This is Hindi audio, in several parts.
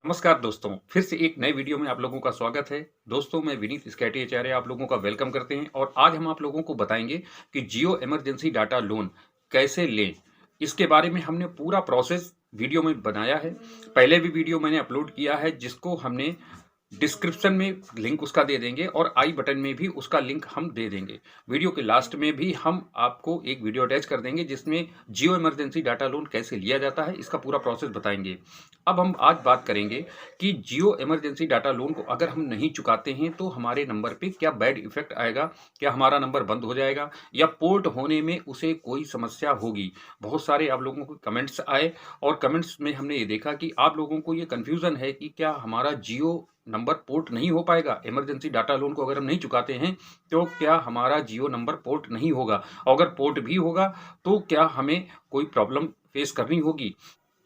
नमस्कार दोस्तों, फिर से एक नए वीडियो में आप लोगों का स्वागत है। दोस्तों, मैं विनीत स्कैटी आचार्य आप लोगों का वेलकम करते हैं और आज हम आप लोगों को बताएंगे कि जियो इमरजेंसी डाटा लोन कैसे लें। इसके बारे में हमने पूरा प्रोसेस वीडियो में बनाया है। पहले भी वीडियो मैंने अपलोड किया है जिसको हमने डिस्क्रिप्शन में लिंक उसका दे देंगे और आई बटन में भी उसका लिंक हम दे देंगे। वीडियो के लास्ट में भी हम आपको एक वीडियो अटैच कर देंगे जिसमें जियो इमरजेंसी डाटा लोन कैसे लिया जाता है, इसका पूरा प्रोसेस बताएंगे। अब हम आज बात करेंगे कि जियो इमरजेंसी डाटा लोन को अगर हम नहीं चुकाते हैं तो हमारे नंबर पे क्या बैड इफेक्ट आएगा, क्या हमारा नंबर बंद हो जाएगा या पोर्ट होने में उसे कोई समस्या होगी। बहुत सारे आप लोगों को कमेंट्स आए और कमेंट्स में हमने ये देखा कि आप लोगों को ये कन्फ्यूज़न है कि क्या हमारा जियो नंबर पोर्ट नहीं हो पाएगा, इमरजेंसी डाटा लोन को अगर हम नहीं चुकाते हैं तो क्या हमारा जियो नंबर पोर्ट नहीं होगा, और अगर पोर्ट भी होगा तो क्या हमें कोई प्रॉब्लम फेस करनी होगी।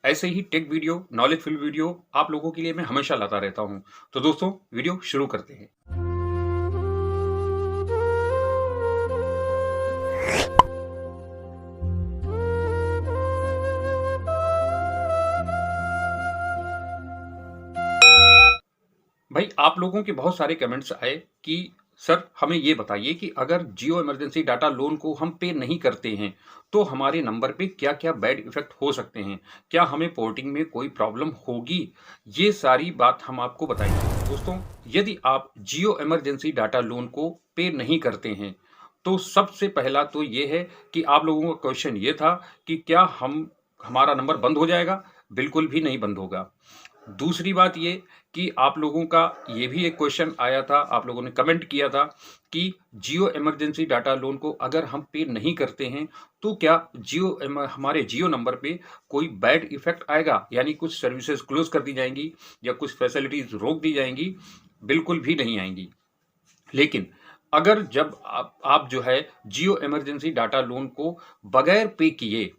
ऐसे ही टेक वीडियो, नॉलेजफुल वीडियो आप लोगों के लिए मैं हमेशा लाता रहता हूं। तो दोस्तों, वीडियो शुरू करते हैं। भाई, आप लोगों के बहुत सारे कमेंट्स आए कि सर हमें ये बताइए कि अगर जियो इमरजेंसी डाटा लोन को हम पे नहीं करते हैं तो हमारे नंबर पे क्या-क्या बैड इफेक्ट हो सकते हैं? क्या हमें पोर्टिंग में कोई प्रॉब्लम होगी? ये सारी बात हम आपको बताएंगे। दोस्तों, यदि आप जियो इमरजेंसी डाटा लोन को पे नहीं करते हैं तो सबसे पहला तो ये है कि आप लोगों का क्वेश्चन ये था कि क्या हमारा नंबर बंद हो जाएगा? बिल्कुल भी नहीं बंद होगा। दूसरी बात ये कि आप लोगों का ये भी एक क्वेश्चन आया था, आप लोगों ने कमेंट किया था कि जियो इमरजेंसी डाटा लोन को अगर हम पे नहीं करते हैं तो क्या हमारे जियो नंबर पे कोई बैड इफेक्ट आएगा, यानी कुछ सर्विसेज क्लोज कर दी जाएंगी या कुछ फैसिलिटीज रोक दी जाएंगी? बिल्कुल भी नहीं आएंगी। लेकिन अगर जब आप जो है जियो इमरजेंसी डाटा लोन को बगैर पे किए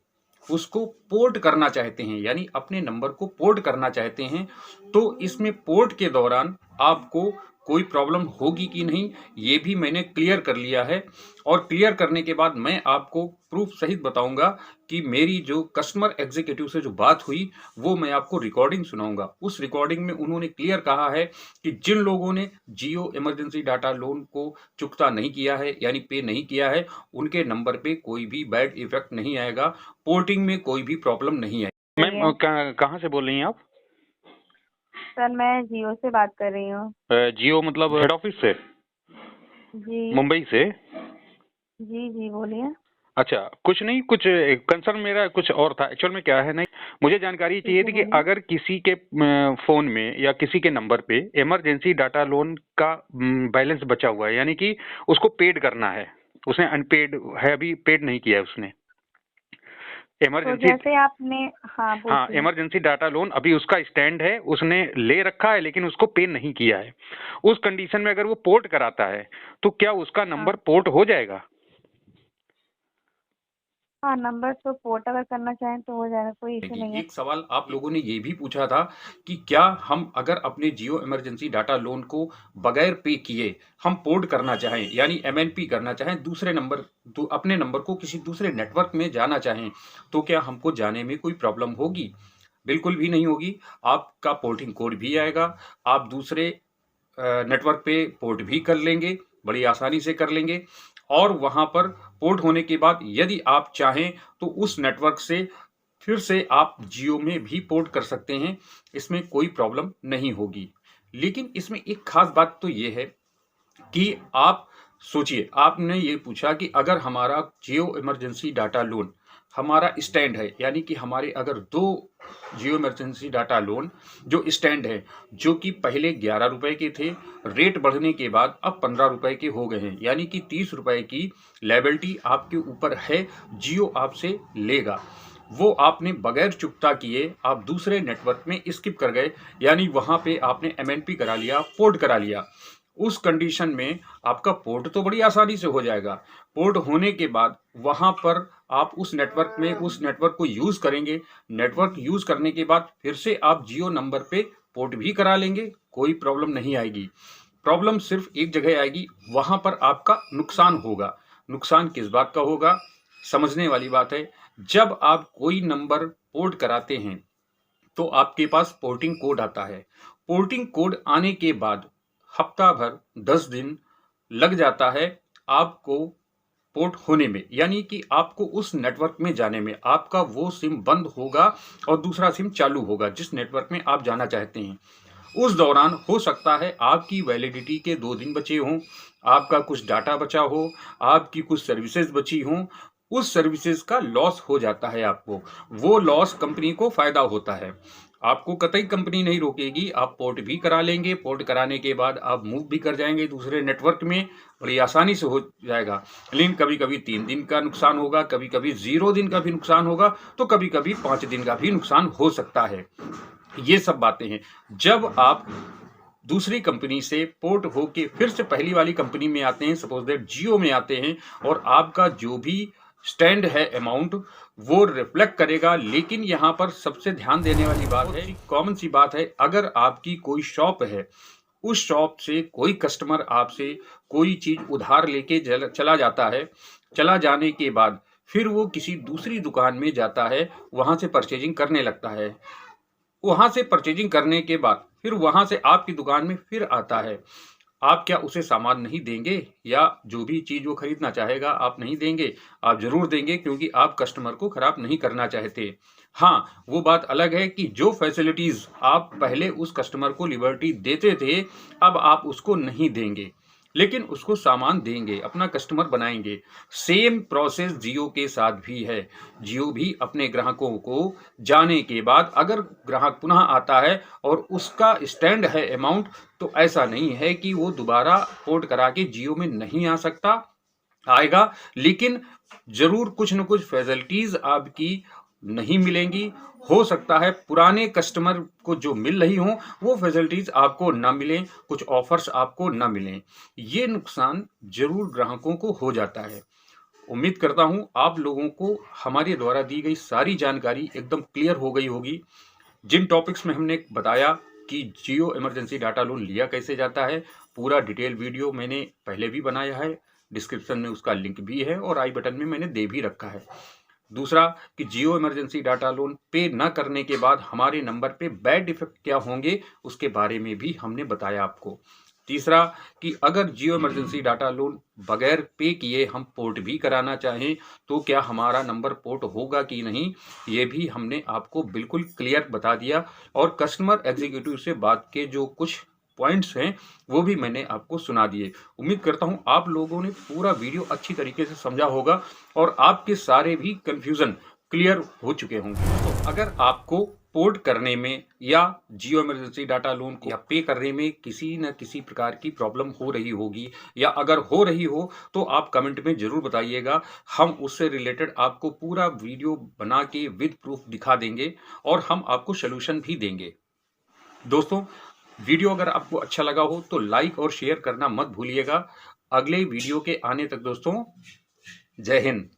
उसको पोर्ट करना चाहते हैं, यानी अपने नंबर को पोर्ट करना चाहते हैं, तो इसमें पोर्ट के दौरान आपको कोई प्रॉब्लम होगी कि नहीं, ये भी मैंने क्लियर कर लिया है। और क्लियर करने के बाद मैं आपको प्रूफ सहित बताऊंगा कि मेरी जो कस्टमर एग्जीक्यूटिव से जो बात हुई वो मैं आपको रिकॉर्डिंग सुनाऊंगा। उस रिकॉर्डिंग में उन्होंने क्लियर कहा है कि जिन लोगों ने जियो इमरजेंसी डाटा लोन को चुकता नहीं किया है, यानी पे नहीं किया है, उनके नंबर पे कोई भी बैड इफेक्ट नहीं आएगा, पोर्टिंग में कोई भी प्रॉब्लम नहीं आएगी। मैम, कहाँ से बोल रही हैं आप? सर, मैं जियो से बात कर रही हूँ। जियो मतलब हेड ऑफिस से? जी मुंबई से? जी जी बोलिए। अच्छा, कुछ नहीं, कुछ कंसर्न मेरा कुछ और था। एक्चुअल में क्या है, नहीं, मुझे जानकारी ठीक चाहिए है, थी कि बोलिए। अगर किसी के फोन में या किसी के नंबर पे इमरजेंसी डाटा लोन का बैलेंस बचा हुआ है, यानी कि उसको पेड करना है, उसने अनपेड है, अभी पेड नहीं किया है उसने तो इमरजेंसी। जैसे आपने, हाँ हाँ, पूछिए। इमरजेंसी डाटा लोन अभी उसका स्टैंड है, उसने ले रखा है लेकिन उसको पे नहीं किया है। उस कंडीशन में अगर वो पोर्ट कराता है तो क्या उसका नंबर हाँ पोर्ट हो जाएगा? हाँ, नंबर तो पोर्ट अगर करना चाहें तो हो जाएगा, कोई इशू नहीं है। एक सवाल आप लोगों ने ये भी पूछा था कि क्या हम अगर अपने जियो इमरजेंसी डाटा लोन को बगैर पे किए हम पोर्ट करना चाहें, यानी एमएनपी करना चाहें, दूसरे नंबर अपने नंबर को किसी दूसरे नेटवर्क में जाना चाहें, तो क्या हमको जाने में कोई प्रॉब्लम होगी? बिल्कुल भी नहीं होगी। आपका पोर्टिंग कोड भी आएगा, आप दूसरे नेटवर्क पे पोर्ट भी कर लेंगे, बड़ी आसानी से कर लेंगे। और वहां पर पोर्ट होने के बाद यदि आप चाहें तो उस नेटवर्क से फिर से आप जियो में भी पोर्ट कर सकते हैं, इसमें कोई प्रॉब्लम नहीं होगी। लेकिन इसमें एक खास बात तो ये है कि आप सोचिए, आपने ये पूछा कि अगर हमारा जियो इमरजेंसी डाटा लोन हमारा स्टैंड है, यानी कि हमारे अगर दो जियो इमरजेंसी डाटा लोन जो स्टैंड है, जो कि पहले 11 रुपए के थे, रेट बढ़ने के बाद अब 15 रुपए के हो गए हैं, यानी कि 30 रुपए की लायबिलिटी आपके ऊपर है, जियो आपसे लेगा। वो आपने बगैर चुकता किए आप दूसरे नेटवर्क में स्किप कर गए, यानी वहां पे आपने एमएनपी करा लिया, पोर्ट करा लिया। उस कंडीशन में आपका पोर्ट तो बड़ी आसानी से हो जाएगा। पोर्ट होने के बाद वहां पर आप उस नेटवर्क को यूज करेंगे। नेटवर्क यूज करने के बाद फिर से आप जियो नंबर पे पोर्ट भी करा लेंगे, कोई प्रॉब्लम नहीं आएगी। प्रॉब्लम सिर्फ एक जगह आएगी, वहां पर आपका नुकसान होगा। नुकसान किस बात का होगा, समझने वाली बात है। जब आप कोई नंबर पोर्ट कराते हैं तो आपके पास पोर्टिंग कोड आता है। पोर्टिंग कोड आने के बाद हफ्ता भर 10 दिन लग जाता है आपको पोर्ट होने में, यानी कि आपको उस नेटवर्क में जाने में। आपका वो सिम बंद होगा और दूसरा सिम चालू होगा जिस नेटवर्क में आप जाना चाहते हैं। उस दौरान हो सकता है आपकी वैलिडिटी के 2 दिन बचे हों, आपका कुछ डाटा बचा हो, आपकी कुछ सर्विसेज बची हों, उस सर्विसेज का लॉस हो जाता है आपको। वो लॉस कंपनी को फ़ायदा होता है। आपको कतई कंपनी नहीं रोकेगी, आप पोर्ट भी करा लेंगे, पोर्ट कराने के बाद आप मूव भी कर जाएँगे दूसरे नेटवर्क में, बड़ी आसानी से हो जाएगा। लेकिन कभी-कभी 3 दिन का नुकसान होगा, कभी-कभी 0 दिन का भी नुकसान होगा, तो कभी-कभी 5 दिन का भी नुकसान हो सकता है। ये सब बातें हैं। जब आप दूसरी कंपनी से पोर्ट होके फिर से पहली वाली कंपनी में आते हैं, सपोज दैट जियो में आते हैं, और आपका जो भी स्टैंड है अमाउंट वो रिफ्लेक्ट करेगा। लेकिन यहाँ पर सबसे ध्यान देने वाली बात है, कॉमन सी बात है, अगर आपकी कोई शॉप है, उस शॉप से कोई कस्टमर आपसे कोई चीज़ उधार लेके चला जाता है, चला जाने के बाद फिर वो किसी दूसरी दुकान में जाता है, वहाँ से परचेजिंग करने लगता है। वहाँ से परचेजिंग करने के बाद फिर वहाँ से आपकी दुकान में फिर आता है। आप क्या उसे सामान नहीं देंगे, या जो भी चीज़ वो खरीदना चाहेगा आप नहीं देंगे? आप ज़रूर देंगे, क्योंकि आप कस्टमर को खराब नहीं करना चाहते। हाँ, वो बात अलग है कि जो फैसिलिटीज़ आप पहले उस कस्टमर को लिबर्टी देते थे, अब आप उसको नहीं देंगे। लेकिन उसको सामान देंगे, अपना कस्टमर बनाएँगे। सेम प्रोसेस जियो के साथ भी है। जियो भी अपने ग्राहकों को जाने के बाद अगर ग्राहक पुनः आता है और उसका स्टैंड है अमाउंट, तो ऐसा नहीं है कि वो दोबारा पोर्ट करा के जियो में नहीं आ सकता, आएगा। लेकिन ज़रूर कुछ न कुछ फैसिलिटीज़ आपकी नहीं मिलेंगी। हो सकता है पुराने कस्टमर को जो मिल रही हों, वो फैसिलिटीज़ आपको ना मिलें, कुछ ऑफ़र्स आपको ना मिलें। ये नुकसान ज़रूर ग्राहकों को हो जाता है। उम्मीद करता हूँ आप लोगों को हमारे द्वारा दी गई सारी जानकारी एकदम क्लियर हो गई होगी। जिन टॉपिक्स में हमने बताया कि जियो इमरजेंसी डाटा लोन लिया कैसे जाता है, पूरा डिटेल वीडियो मैंने पहले भी बनाया है, डिस्क्रिप्शन में उसका लिंक भी है और आई बटन में मैंने दे भी रखा है। दूसरा कि जियो इमरजेंसी डाटा लोन पे न करने के बाद हमारे नंबर पे बैड इफेक्ट क्या होंगे, उसके बारे में भी हमने बताया आपको। तीसरा कि अगर जियो इमरजेंसी डाटा लोन बगैर पे किए हम पोर्ट भी कराना चाहें, तो क्या हमारा नंबर पोर्ट होगा कि नहीं, ये भी हमने आपको बिल्कुल क्लियर बता दिया। और कस्टमर एग्जीक्यूटिव से बात के जो कुछ पॉइंट्स हैं वो भी मैंने आपको सुना दिए। उम्मीद करता हूँ आप लोगों ने पूरा वीडियो अच्छी तरीके से समझा होगा और आपके सारे भी कन्फ्यूज़न क्लियर हो चुके होंगे। तो अगर आपको पोर्ट करने में या जियो इमरजेंसी डाटा लोन को या पे करने में किसी न किसी प्रकार की प्रॉब्लम हो रही होगी, या अगर हो रही हो तो आप कमेंट में ज़रूर बताइएगा। हम उससे रिलेटेड आपको पूरा वीडियो बना के विद प्रूफ दिखा देंगे और हम आपको सॉल्यूशन भी देंगे। दोस्तों, वीडियो अगर आपको अच्छा लगा हो तो लाइक और शेयर करना मत भूलिएगा। अगले वीडियो के आने तक दोस्तों, जय हिंद।